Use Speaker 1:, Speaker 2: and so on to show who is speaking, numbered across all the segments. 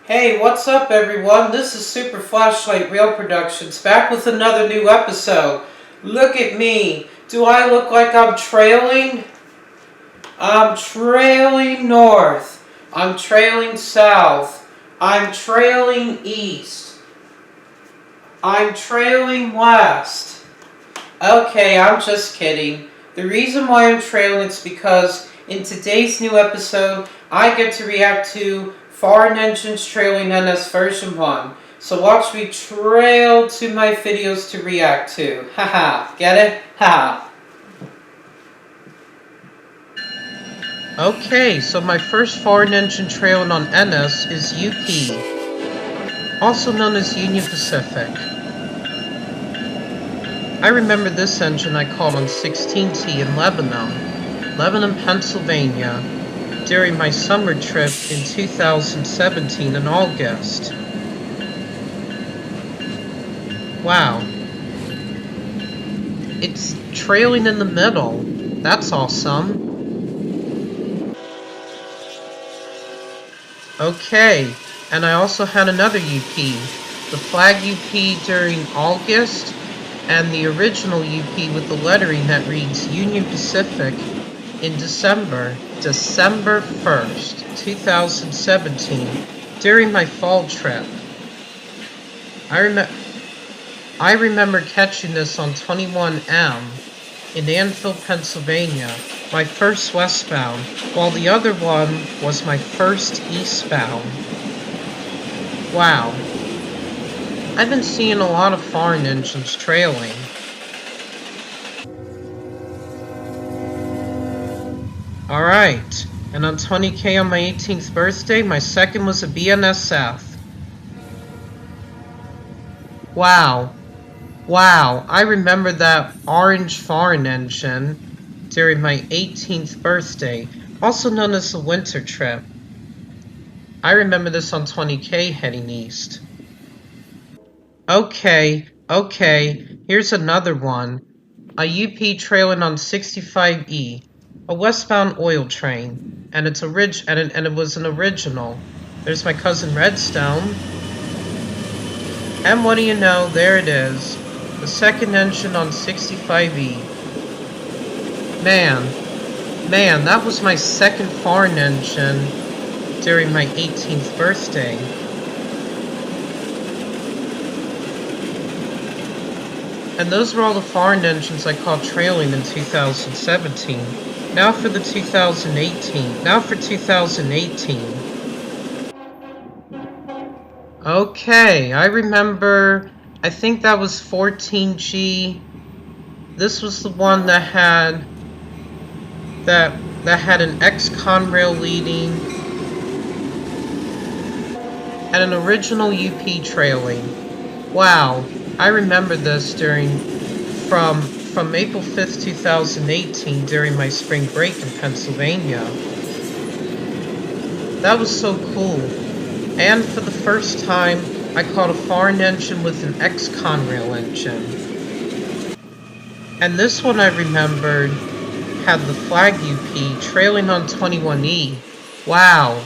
Speaker 1: Hey, what's up everyone? This is Super Flashlight Real Productions back with another new episode. Look at me. Do I look like I'm trailing? I'm trailing north. I'm trailing south. I'm trailing east. I'm trailing west. Okay, I'm just kidding. The reason why I'm trailing is because in today's new episode, I get to react to Foreign Engines Trailing NS version 1. So watch me trail to my videos to react to. Haha, get it? Ha. Okay, so my first foreign engine trailing on NS is UP, also known as Union Pacific. I remember this engine I caught on 16T in Lebanon, Pennsylvania, during my summer trip in 2017 in August. Wow. It's trailing in the middle. That's awesome. Okay, and I also had another UP. The flag UP during August, and the original UP with the lettering that reads Union Pacific in December 1st, 2017, during my fall trip. I remember catching this on 21M in Annville, Pennsylvania, my first westbound, while the other one was my first eastbound. Wow. I've been seeing a lot of foreign engines trailing. Alright, and on 20K on my 18th birthday, my second was a BNSF. Wow, I remember that orange foreign engine during my 18th birthday, also known as the winter trip. I remember this on 20K heading east. Okay, here's another one. A UP trailing on 65E, a westbound oil train, and it was an original. There's my cousin Redstone. And what do you know, there it is. The second engine on 65E. Man, that was my second foreign engine during my 18th birthday. And those were all the foreign engines I caught trailing in 2017. Now for 2018. Okay, I remember, I think that was 14G. This was the one that had an ex-Conrail leading and an original UP trailing. Wow, I remember this from April 5th, 2018 during my spring break in Pennsylvania. That was so cool. And for the first time, I caught a foreign engine with an ex-Conrail engine. And this one I remembered had the flag UP trailing on 21E. Wow.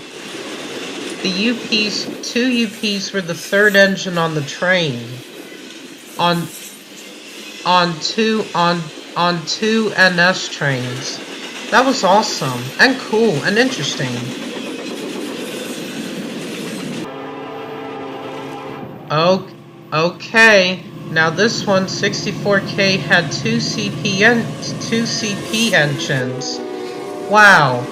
Speaker 1: Two UPs were the third engine on the train. On two NS trains. That was awesome and cool and interesting. Okay, now this one, 64K, had two CP engines. Wow.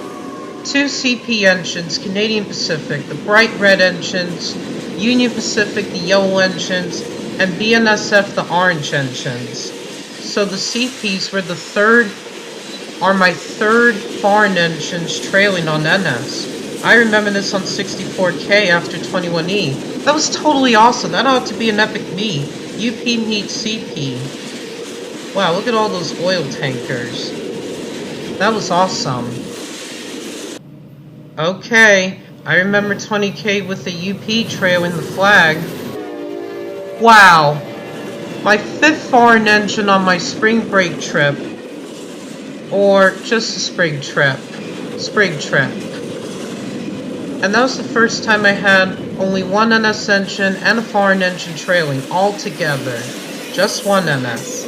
Speaker 1: Two CP engines, Canadian Pacific, the bright red engines, Union Pacific, the yellow engines, and BNSF, the orange engines. So the CPs are my third foreign engines trailing on NS. I remember this on 64K after 21E. That was totally awesome. That ought to be an epic meet. UP meets CP. Wow, look at all those oil tankers. That was awesome. Okay, I remember 20K with the UP trailing the flag. Wow, my fifth foreign engine on my spring break trip. Or just a spring trip. And that was the first time I had only one NS engine and a foreign engine trailing all together. Just one NS.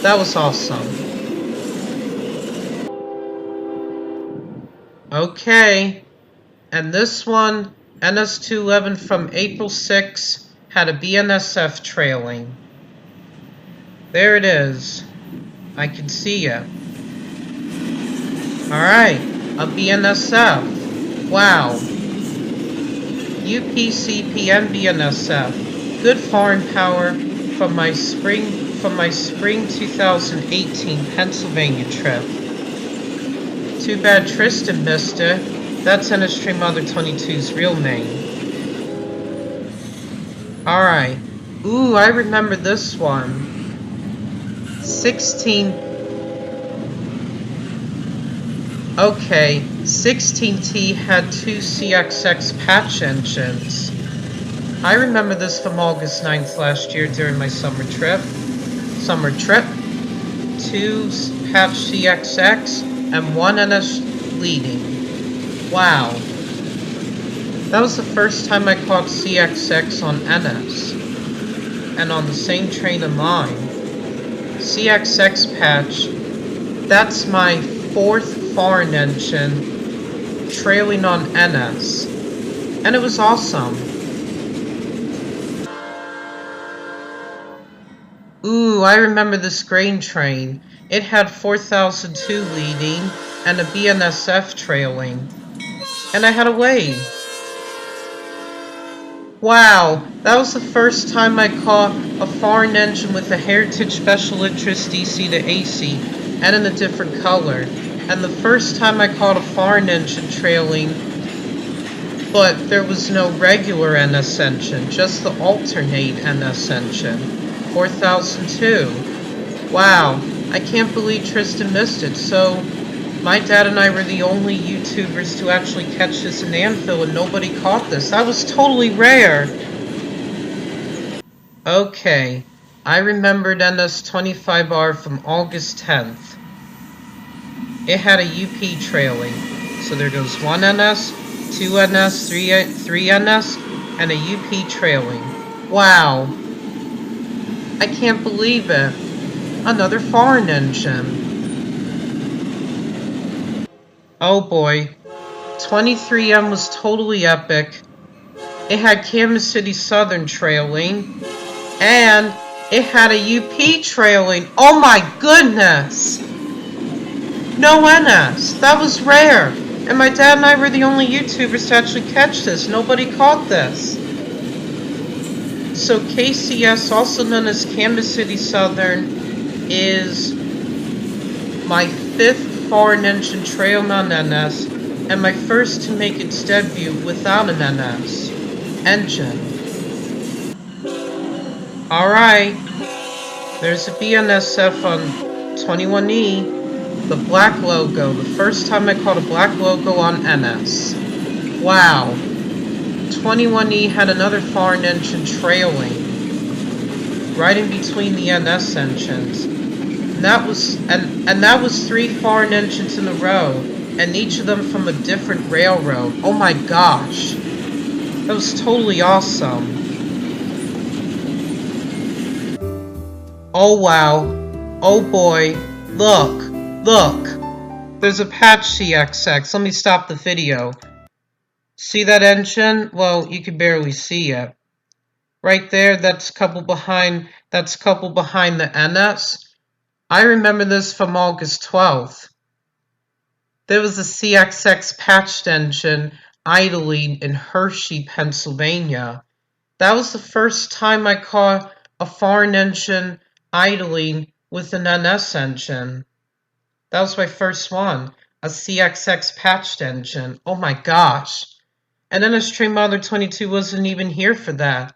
Speaker 1: That was awesome. Okay. And this one, NS211 from April 6, had a BNSF trailing. There it is. I can see it. Alright, a BNSF. Wow. UPCP and BNSF. Good foreign power from my spring 2018 Pennsylvania trip. Too bad Tristan missed it. That's NS Mother 22's real name. Alright. Ooh, I remember this one. 16T had two CXX patch engines. I remember this from August 9th last year during my summer trip. Two patch CXX and one NS leading. Wow. That was the first time I caught CXX on NS. And on the same train of mine. CXX patch, that's my fourth foreign engine trailing on NS. And it was awesome. Ooh, I remember this grain train. It had 4002 leading and a BNSF trailing. And I had a wave. Wow, that was the first time I caught a foreign engine with a Heritage Special Interest DC to AC and in a different color. And the first time I caught a foreign engine trailing, but there was no regular NS engine, just the alternate NS engine. 4002. Wow, I can't believe Tristan missed it. So, my dad and I were the only YouTubers to actually catch this in Anvil, and nobody caught this. That was totally rare. Okay, I remembered NS25R from August 10th. It had a UP trailing. So there goes 1 NS, 2 NS, 3 NS, and a UP trailing. Wow. I can't believe it. Another foreign engine. Oh boy. 23M was totally epic. It had Kansas City Southern trailing. And it had a UP trailing. Oh my goodness! No NS. That was rare. And my dad and I were the only YouTubers to actually catch this. Nobody caught this. So KCS, also known as Kansas City Southern, is my fifth foreign engine trail on NS, and my first to make its debut without an NS engine. Alright, there's a BNSF on 21E, the black logo, the first time I caught a black logo on NS. Wow. 21E had another foreign engine trailing, right in between the NS engines. And that was 3 foreign engines in a row, and each of them from a different railroad. Oh my gosh. That was totally awesome. Oh wow. Oh boy. Look. There's a patch CXX. Let me stop the video. See that engine? Well, you can barely see it. Right there, that's coupled behind the NS. I remember this from August 12th. There was a CXX patched engine idling in Hershey, Pennsylvania. That was the first time I caught a foreign engine idling with an NS engine. That was my first one. A CXX patched engine. Oh my gosh. And NS Mother 22 wasn't even here for that.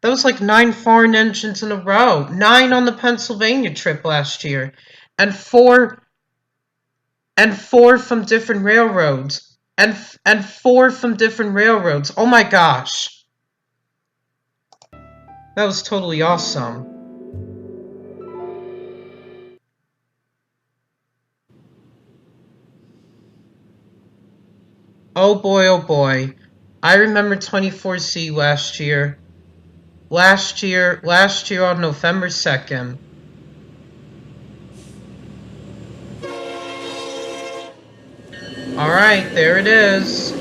Speaker 1: That was like 9 foreign engines in a row. 9 on the Pennsylvania trip last year. And 4 from different railroads. And 4 from different railroads. Oh my gosh. That was totally awesome. Oh boy, oh boy. I remember 24C last year. Last year on November 2nd. Alright, there it is.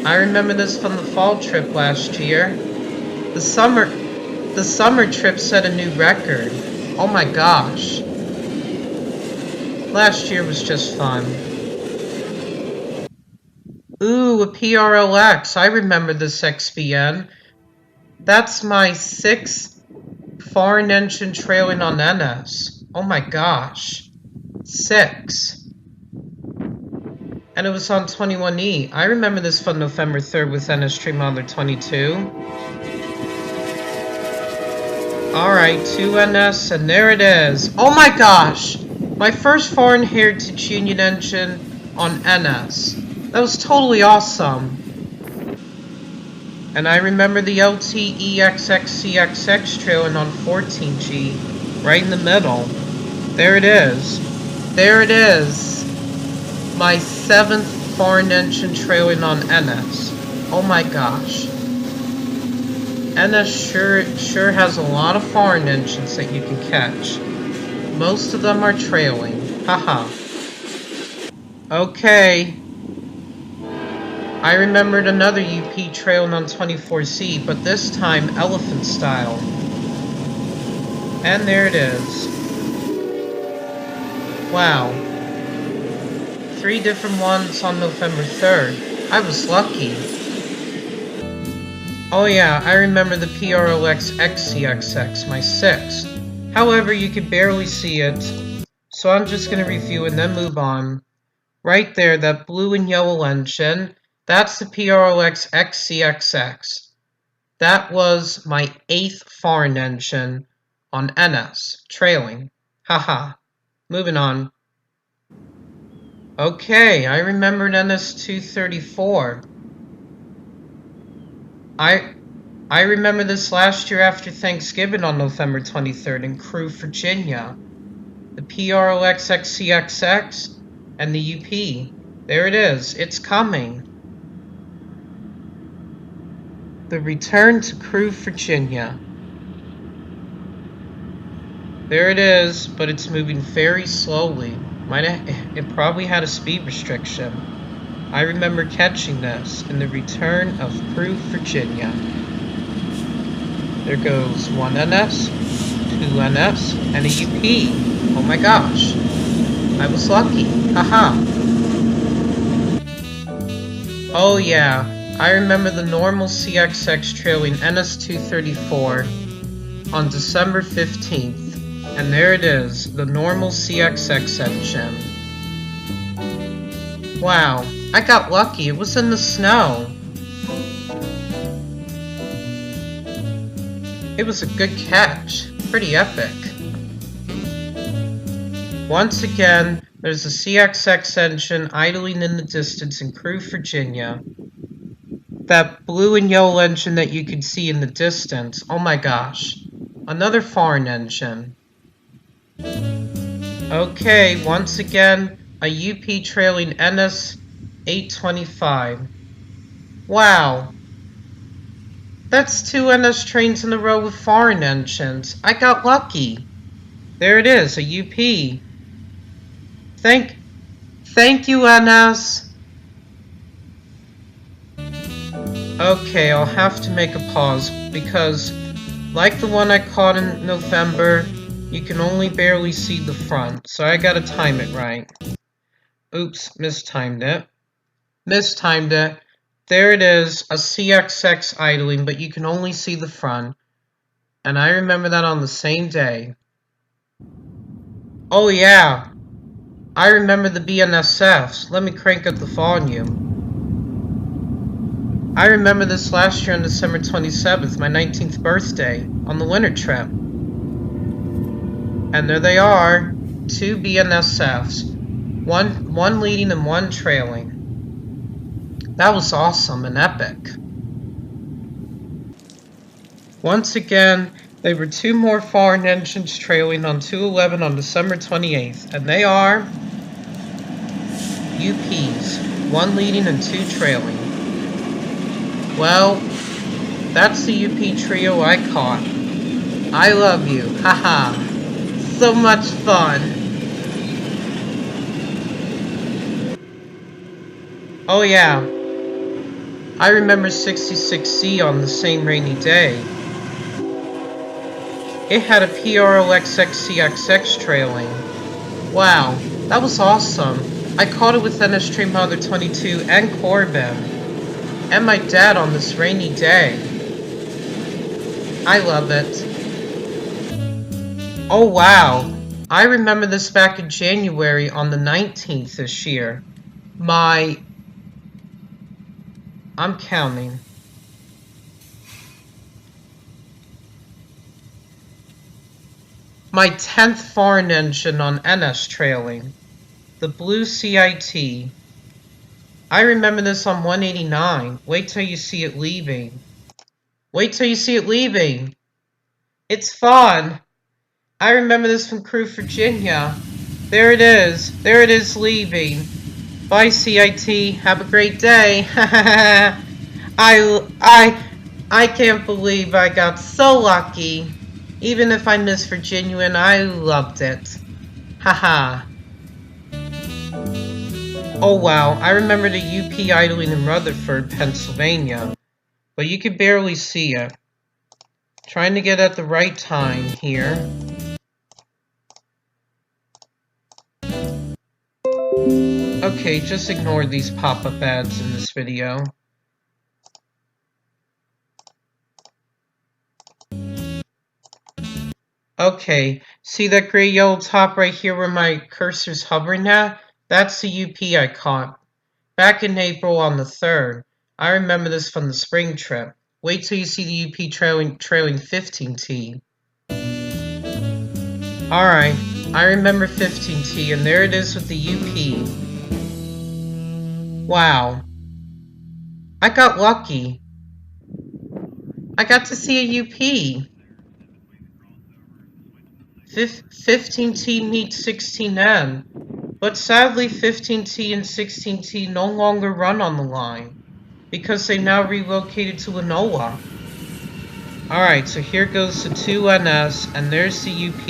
Speaker 1: I remember this from the fall trip last year. The summer trip set a new record. Oh my gosh. Last year was just fun. Ooh, a PRLX. I remember this XBN. That's my 6th foreign engine trailing on NS. Oh my gosh. 6. And it was on 21E. I remember this from November 3rd with NS Stream Modeler 22. Alright, 2NS, and there it is. Oh my gosh! My first Foreign Heritage Union engine on NS. That was totally awesome. And I remember the LTEXXCXX trailing on 14G, right in the middle. There it is. There it is. My 7th foreign engine trailing on NS. Oh my gosh. NS sure has a lot of foreign engines that you can catch. Most of them are trailing. Haha. Okay. I remembered another UP trailing on 24C, but this time elephant style. And there it is. Wow. 3 different ones on November 3rd. I was lucky. Oh yeah, I remember the PRLX XCXX, my 6th. However, you could barely see it, so I'm just going to review and then move on. Right there, that blue and yellow engine, that's the PRLX XCXX. That was my 8th foreign engine on NS, trailing. Haha. Moving on. Okay, I remembered NS-234. I remember this last year after Thanksgiving on November 23rd in Crewe, Virginia. The PRLX XCXX and the UP. There it is. It's coming. The return to Crewe, Virginia. There it is, but it's moving very slowly. It probably had a speed restriction. I remember catching this in the return of Crewe, Virginia. There goes 1NS, 2NS, and a UP. Oh my gosh. I was lucky. Haha. Oh yeah. I remember the normal CXX trailing NS-234 on December 15th. And there it is, the normal CXX engine. Wow, I got lucky. It was in the snow. It was a good catch. Pretty epic. Once again, there's a CXX engine idling in the distance in Crewe, Virginia. That blue and yellow engine that you can see in the distance. Oh my gosh. Another foreign engine. Okay, once again, a UP trailing NS-825. Wow. That's 2 NS trains in a row with foreign engines. I got lucky. There it is, a UP. Thank you, NS. Okay, I'll have to make a pause because, like the one I caught in November, you can only barely see the front, so I gotta time it right. Oops, mistimed it. There it is, a CXX idling, but you can only see the front. And I remember that on the same day. Oh yeah, I remember the BNSFs. Let me crank up the volume. I remember this last year on December 27th, my 19th birthday, on the winter trip. And there they are, 2 BNSFs, one leading and one trailing. That was awesome and epic. Once again, there were 2 more foreign engines trailing on 211 on December 28th, and they are UPs. 1 leading and 2 trailing. Well, that's the UP trio I caught. I love you. Haha. So much fun. Oh yeah. I remember 66C on the same rainy day. It had a PROXXCXX trailing. Wow, that was awesome. I caught it with NS Train Mother 22 and Corbin. And my dad on this rainy day. I love it. Oh wow, I remember this back in January on the 19th this year. I'm counting. My 10th foreign engine on NS trailing. The Blue CIT. I remember this on 189. Wait till you see it leaving. Wait till you see it leaving. It's fun. I remember this from Crew Virginia. There it is. There it is leaving. Bye CIT. Have a great day. I can't believe I got so lucky. Even if I missed Virginia, and I loved it. Haha. Oh wow, I remember the UP idling in Rutherford, Pennsylvania. But you could barely see it. Trying to get at the right time here. Okay, just ignore these pop-up ads in this video. Okay, see that gray yellow top right here where my cursor's hovering at? That's the UP I caught. Back in April on the 3rd. I remember this from the spring trip. Wait till you see the UP trailing 15T. Alright, I remember 15T, and there it is with the UP. Wow. I got lucky. I got to see a UP. 15T meets 16N. But sadly, 15T and 16T no longer run on the line, because they now relocated to Lenoa. Alright, so here goes the 2NS, and there's the UP.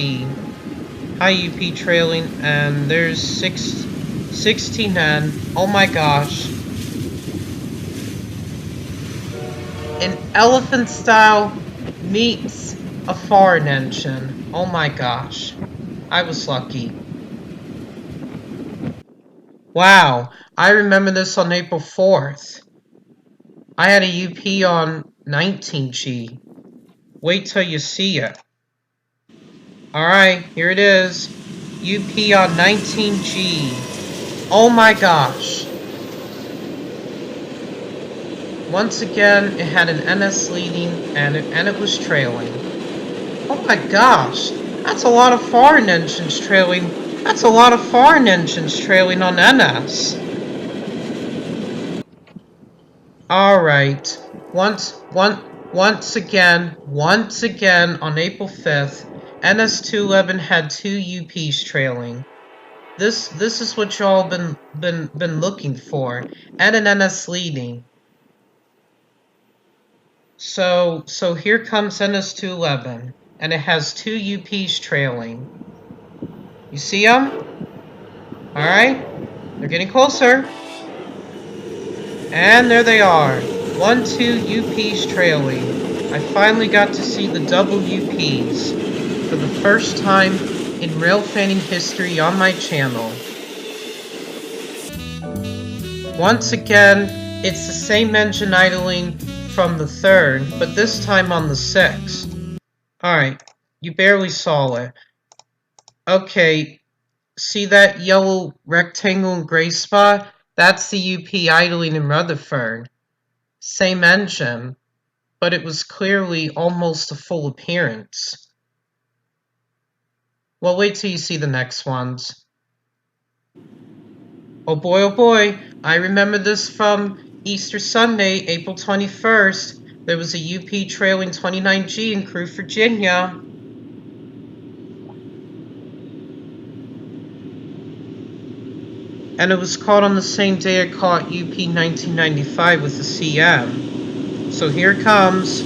Speaker 1: High UP trailing, and there's 16N. Oh my gosh. An elephant style meets a foreign engine. Oh my gosh. I was lucky. Wow, I remember this on April 4th. I had a UP on 19G. Wait till you see it. Alright, here it is. UP on 19G. Oh my gosh. Once again, it had an NS leading and it was trailing. Oh my gosh, that's a lot of foreign engines trailing. That's a lot of foreign engines trailing on NS. Alright, once again, on April 5th, NS211 had 2 UPs trailing. This is what y'all been looking for, and an NS leading. So here comes NS211, and it has 2 UPs trailing. You see them? Alright, they're getting closer. And there they are. 1, 2 UPs trailing. I finally got to see the double UPs for the first time in rail fanning history on my channel. Once again, it's the same engine idling from the 3rd, but this time on the 6th. Alright, you barely saw it. Okay, see that yellow rectangle and gray spot? That's the UP idling in Rutherford. Same engine, but it was clearly almost a full appearance. Well, wait till you see the next ones. Oh boy, I remember this from Easter Sunday, April 21st. There was a UP trailing 29G in Crew, Virginia. And it was caught on the same day I caught UP 1995 with the CM. So here it comes.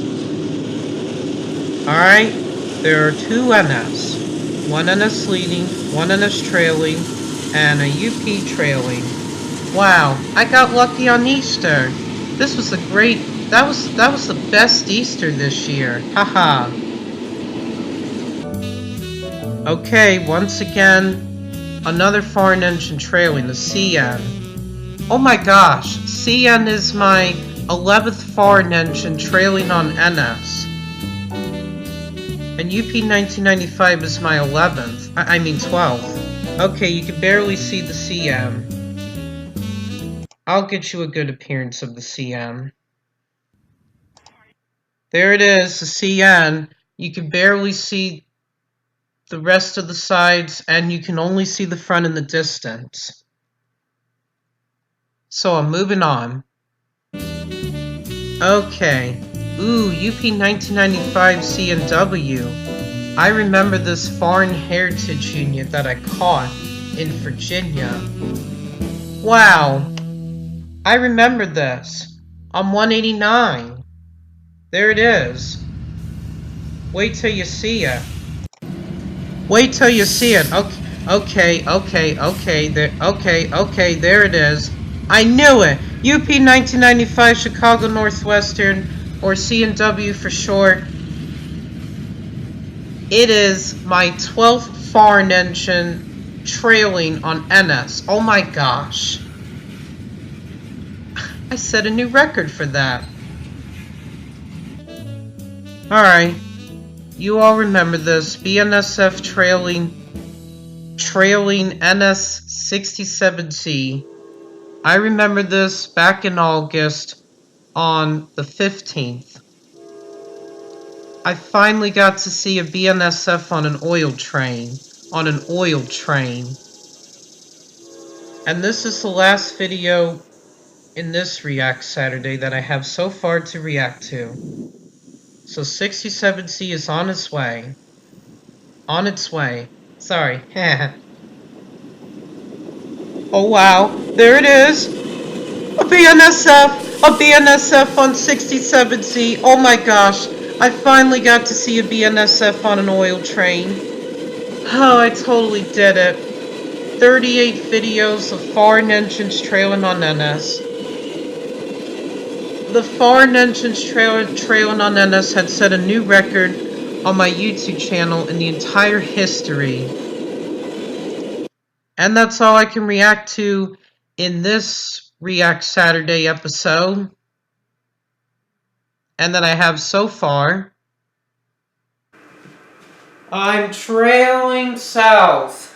Speaker 1: Alright, there are two NS. One NS leading, one NS trailing, and a UP trailing. Wow, I got lucky on Easter. This was a great, that was the best Easter this year. Haha. Okay, once again, another foreign engine trailing, the CN. Oh my gosh, CN is my 11th foreign engine trailing on NS. And UP 1995 is my 11th. I mean 12th. Okay, you can barely see the CM. I'll get you a good appearance of the CM. There it is, the CN. You can barely see the rest of the sides, and you can only see the front in the distance. So I'm moving on. Okay. Ooh, UP 1995 CNW. I remember this foreign heritage unit that I caught in Virginia. Wow. I remember this. I'm 189. There it is. Wait till you see it. Wait till you see it. Okay, there it is. I knew it. UP 1995 Chicago Northwestern, or CNW for short. It is my 12th foreign engine trailing on NS. Oh my gosh. I set a new record for that. Alright. You all remember this. BNSF trailing NS-67C. I remember this back in August on the 15th. I finally got to see a BNSF on an oil train. And this is the last video in this React Saturday that I have so far to react to. So 67C is on its way. On its way. Sorry. Oh wow, there it is. A BNSF on 67C. Oh my gosh, I finally got to see a BNSF on an oil train. Oh, I totally did it. 38 videos of foreign engines trailing on NS. The foreign engines trailing on NS had set a new record on my YouTube channel in the entire history. And that's all I can react to in this React Saturday episode. And that I have so far. I'm trailing south.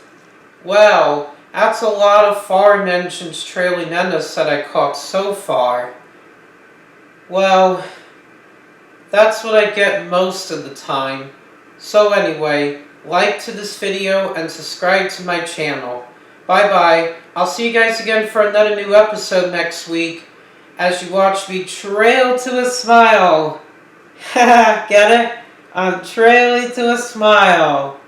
Speaker 1: Well, that's a lot of foreign engines trailing NS that I caught so far. Well, that's what I get most of the time. So anyway, like to this video and subscribe to my channel. Bye bye. I'll see you guys again for another new episode next week as you watch me trail to a smile. Haha, get it? I'm trailing to a smile.